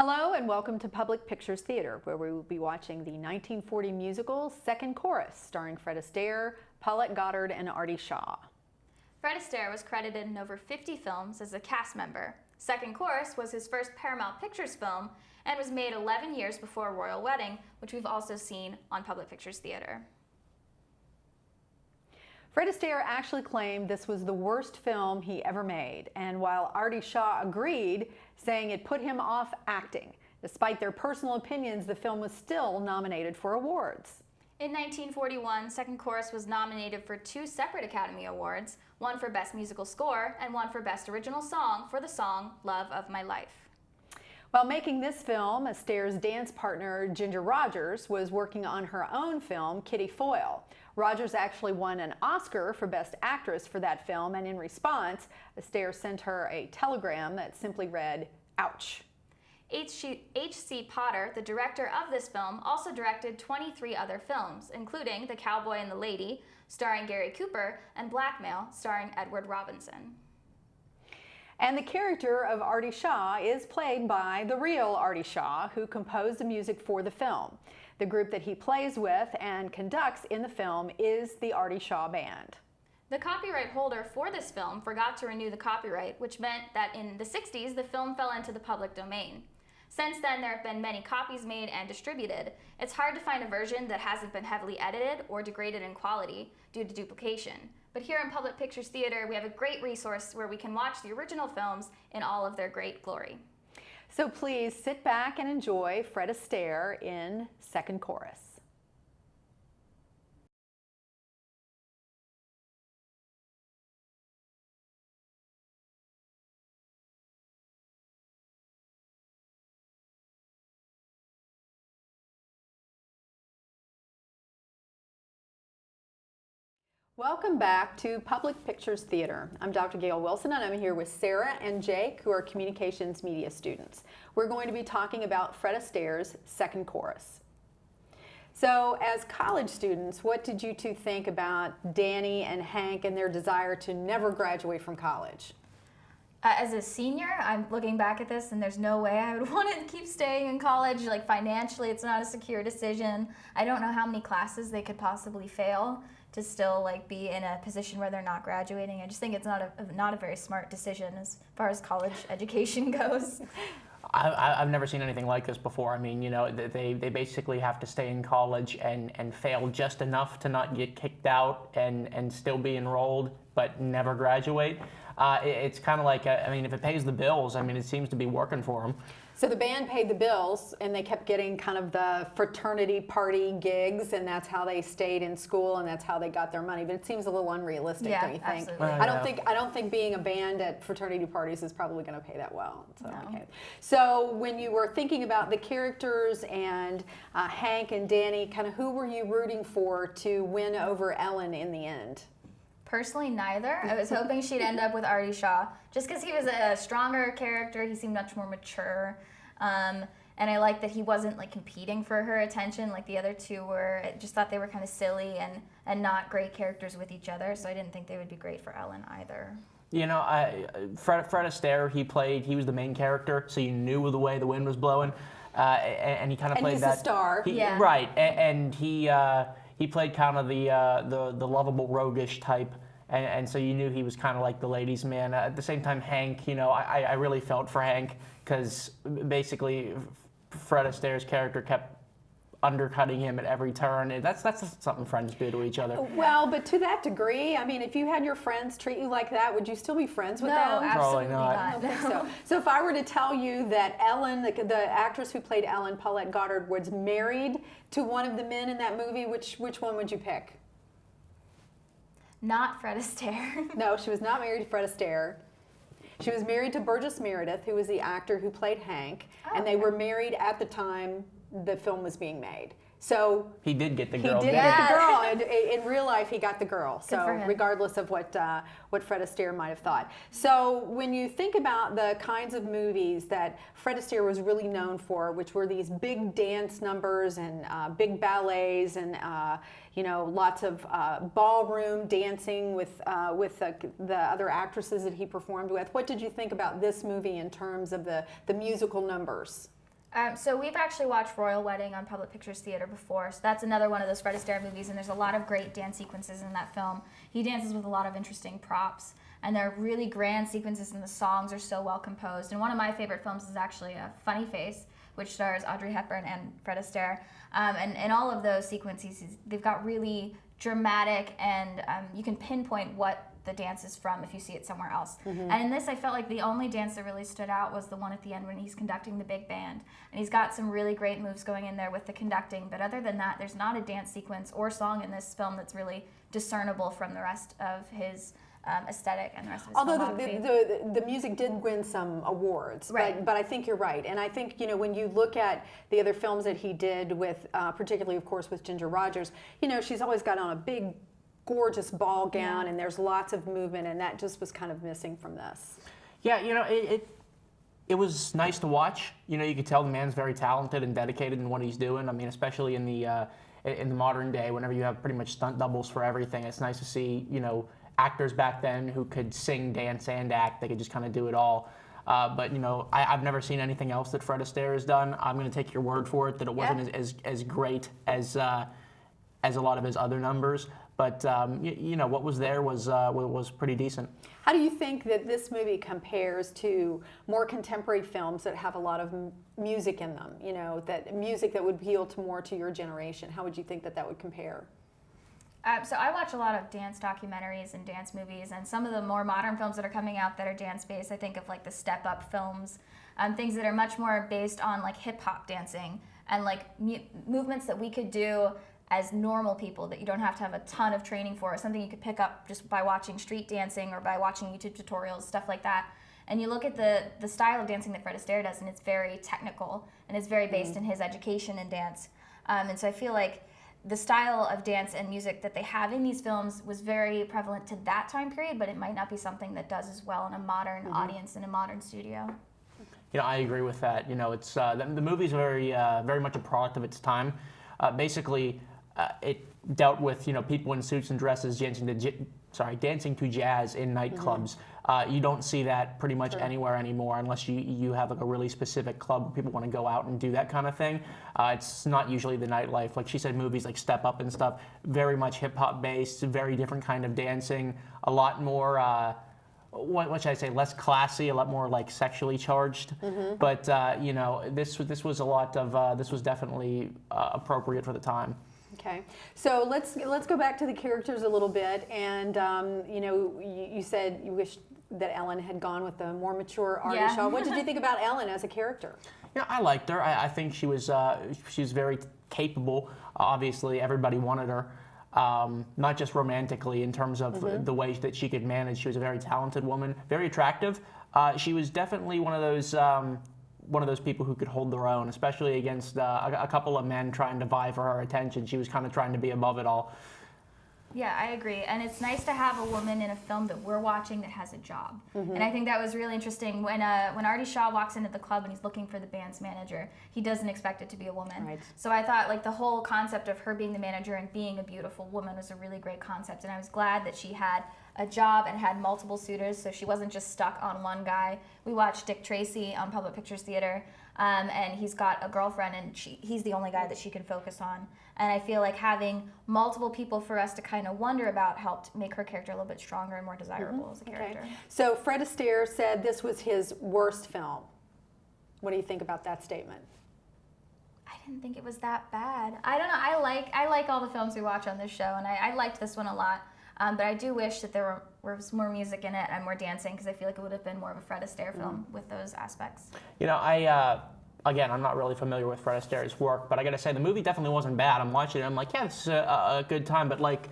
Hello and welcome to Public Pictures Theater, where we will be watching the 1940 musical Second Chorus, starring Fred Astaire, Paulette Goddard, and Artie Shaw. Fred Astaire was credited in over 50 films as a cast member. Second Chorus was his first Paramount Pictures film and was made 11 years before Royal Wedding, which we've also seen on Public Pictures Theater. Fred Astaire actually claimed this was the worst film he ever made, and while Artie Shaw agreed, saying it put him off acting. Despite their personal opinions, the film was still nominated for awards. In 1941, Second Chorus was nominated for 2 separate Academy Awards, one for Best Musical Score and one for Best Original Song for the song Love of My Life. While making this film, Astaire's dance partner Ginger Rogers was working on her own film, Kitty Foyle. Rogers actually won an Oscar for Best Actress for that film, and in response, Astaire sent her a telegram that simply read, "Ouch." H.C. Potter, the director of this film, also directed 23 other films, including The Cowboy and the Lady, starring Gary Cooper, and Blackmail, starring Edward Robinson. And the character of Artie Shaw is played by the real Artie Shaw, who composed the music for the film. The group that he plays with and conducts in the film is the Artie Shaw Band. The copyright holder for this film forgot to renew the copyright, which meant that in the 60s, the film fell into the public domain. Since then, there have been many copies made and distributed. It's hard to find a version that hasn't been heavily edited or degraded in quality due to duplication. But here in Public Pictures Theater, we have a great resource where we can watch the original films in all of their great glory. So please sit back and enjoy Fred Astaire in Second Chorus. Welcome back to Public Pictures Theater. I'm Dr. Gail Wilson, and I'm here with Sarah and Jake, who are communications media students. We're going to be talking about Fred Astaire's Second Chorus. So as college students, what did you two think about Danny and Hank and their desire to never graduate from college? As a senior, I'm looking back at this and there's no way I would want to keep staying in college. Like financially, it's not a secure decision. I don't know how many classes they could possibly fail to still be in a position where they're not graduating. I just think it's not a very smart decision as far as college education goes. I've never seen anything like this before. I mean, you know, they basically have to stay in college and fail just enough to not get kicked out and still be enrolled, but never graduate. It's kind of like, I mean, if it pays the bills, I mean, it seems to be working for them. So the band paid the bills, and they kept getting kind of the fraternity party gigs, and that's how they stayed in school, and that's how they got their money. But it seems a little unrealistic, don't you think? Absolutely. I don't think being a band at fraternity parties is probably going to pay that well. So, No. okay. So when you were thinking about the characters and Hank and Danny, kind of who were you rooting for to win over Ellen in the end? Personally, neither. I was hoping she'd end up with Artie Shaw, just because he was a stronger character. He seemed much more mature, and I liked that he wasn't competing for her attention like the other two were. I just thought they were kind of silly and not great characters with each other, so I didn't think they would be great for Ellen either. You know, Fred Astaire, he was the main character, so you knew the way the wind was blowing, and he kind of played he's that. The star. Yeah. Right, and he played kind of the lovable roguish type, and so you knew he was kind of like the ladies' man. At the same time, Hank, you know, I really felt for Hank because basically Fred Astaire's character kept undercutting him at every turn. And that's something friends do to each other. Well, but to that degree, I mean, if you had your friends treat you like that, would you still be friends with them? No, absolutely Probably not. I don't think so if I were to tell you that Ellen, the actress who played Ellen, Paulette Goddard, was married to one of the men in that movie, which one would you pick? Not Fred Astaire. No, she was not married to Fred Astaire. She was married to Burgess Meredith, who was the actor who played Hank, and they were married at the time the film was being made. So he did get the girl. He did get the girl. And in real life, he got the girl. So regardless of what Fred Astaire might have thought. So when you think about the kinds of movies that Fred Astaire was really known for, which were these big dance numbers and big ballets and you know, lots of ballroom dancing with the other actresses that he performed with, what did you think about this movie in terms of the musical numbers? So we've actually watched Royal Wedding on Public Pictures Theater before, so that's another one of those Fred Astaire movies, and there's a lot of great dance sequences in that film. He dances with a lot of interesting props, and there are really grand sequences, and the songs are so well composed. And one of my favorite films is actually Funny Face, which stars Audrey Hepburn and Fred Astaire. And in all of those sequences, they've got really dramatic, and you can pinpoint what the dance is from if you see it somewhere else. And in this, I felt like the only dance that really stood out was the one at the end when he's conducting the big band. And he's got some really great moves going in there with the conducting, but other than that, there's not a dance sequence or song in this film that's really discernible from the rest of his aesthetic and the rest of his filmography. Although the music did win some awards, right. but I think you're right. And I think, when you look at the other films that he did with, particularly, of course, with Ginger Rogers, she's always got on a big, gorgeous ball gown, and there's lots of movement, and that just was kind of missing from this. Yeah, it was nice to watch. You could tell the man's very talented and dedicated in what he's doing. I mean, especially in the modern day, whenever you have pretty much stunt doubles for everything, it's nice to see, actors back then who could sing, dance, and act. They could just kind of do it all. But I've never seen anything else that Fred Astaire has done. I'm going to take your word for it that it wasn't as great as a lot of his other numbers. But what was there was pretty decent. How do you think that this movie compares to more contemporary films that have a lot of music in them? That music that would appeal to more to your generation. How would you think that would compare? So I watch a lot of dance documentaries and dance movies, and some of the more modern films that are coming out that are dance-based, I think of like the Step Up films, things that are much more based on like hip-hop dancing and like movements that we could do as normal people that you don't have to have a ton of training for, something you could pick up just by watching street dancing or by watching YouTube tutorials, stuff like that. And you look at the style of dancing that Fred Astaire does, and it's very technical, and it's very based in his education in dance. And so I feel like the style of dance and music that they have in these films was very prevalent to that time period, but it might not be something that does as well in a modern audience in a modern studio. I agree with that. It's the movie's very much a product of its time. Basically, it dealt with people in suits and dresses dancing to jazz in nightclubs. You don't see that pretty much anywhere anymore unless you have like a really specific club where people want to go out and do that kind of thing. It's not usually the nightlife. Like she said, movies like Step Up and stuff, very much hip hop based, very different kind of dancing, a lot more. What should I say? Less classy, a lot more like sexually charged. But this was a lot of. This was definitely appropriate for the time. Okay, so let's go back to the characters a little bit, and you said you wish that Ellen had gone with the more mature Artie Shaw. What did you think about Ellen as a character? I liked her. I think she was very capable. Obviously, everybody wanted her, not just romantically in terms of the way that she could manage. She was a very talented woman, very attractive. She was definitely one of those people who could hold their own, especially against a couple of men trying to vie for her attention. She was kind of trying to be above it all. Yeah, I agree. And it's nice to have a woman in a film that we're watching that has a job. And I think that was really interesting. When Artie Shaw walks into the club and he's looking for the band's manager, he doesn't expect it to be a woman. Right. So I thought like the whole concept of her being the manager and being a beautiful woman was a really great concept. And I was glad that she had a job and had multiple suitors, so she wasn't just stuck on one guy. We watched Dick Tracy on Public Pictures Theater, and he's got a girlfriend, and he's the only guy that she can focus on. And I feel like having multiple people for us to kind of wonder about helped make her character a little bit stronger and more desirable as a character. Okay. So Fred Astaire said this was his worst film. What do you think about that statement? I didn't think it was that bad. I don't know. I like all the films we watch on this show, and I liked this one a lot. But I do wish that there was more music in it and more dancing, because I feel like it would have been more of a Fred Astaire film with those aspects. Again, I'm not really familiar with Fred Astaire's work, but I gotta say the movie definitely wasn't bad. I'm watching it, I'm like, yeah, it's a good time. But like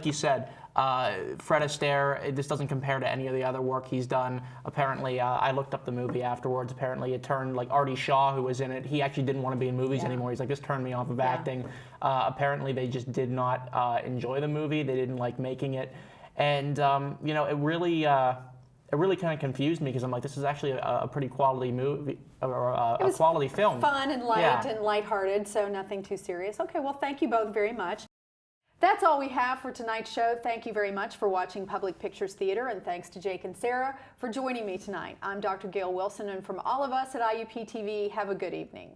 you said, Fred Astaire, this doesn't compare to any of the other work he's done. Apparently, I looked up the movie afterwards. Apparently, it turned like Artie Shaw, who was in it. He actually didn't want to be in movies anymore. He's like, this turned me off of acting. Apparently, they just did not enjoy the movie. They didn't like making it, and it really kind of confused me, because I'm like, this is actually a pretty quality movie, or a quality film. Fun and light and lighthearted, so nothing too serious. Okay, well, thank you both very much. That's all we have for tonight's show. Thank you very much for watching Public Pictures Theater, and thanks to Jake and Sarah for joining me tonight. I'm Dr. Gail Wilson, and from all of us at IUP TV, have a good evening.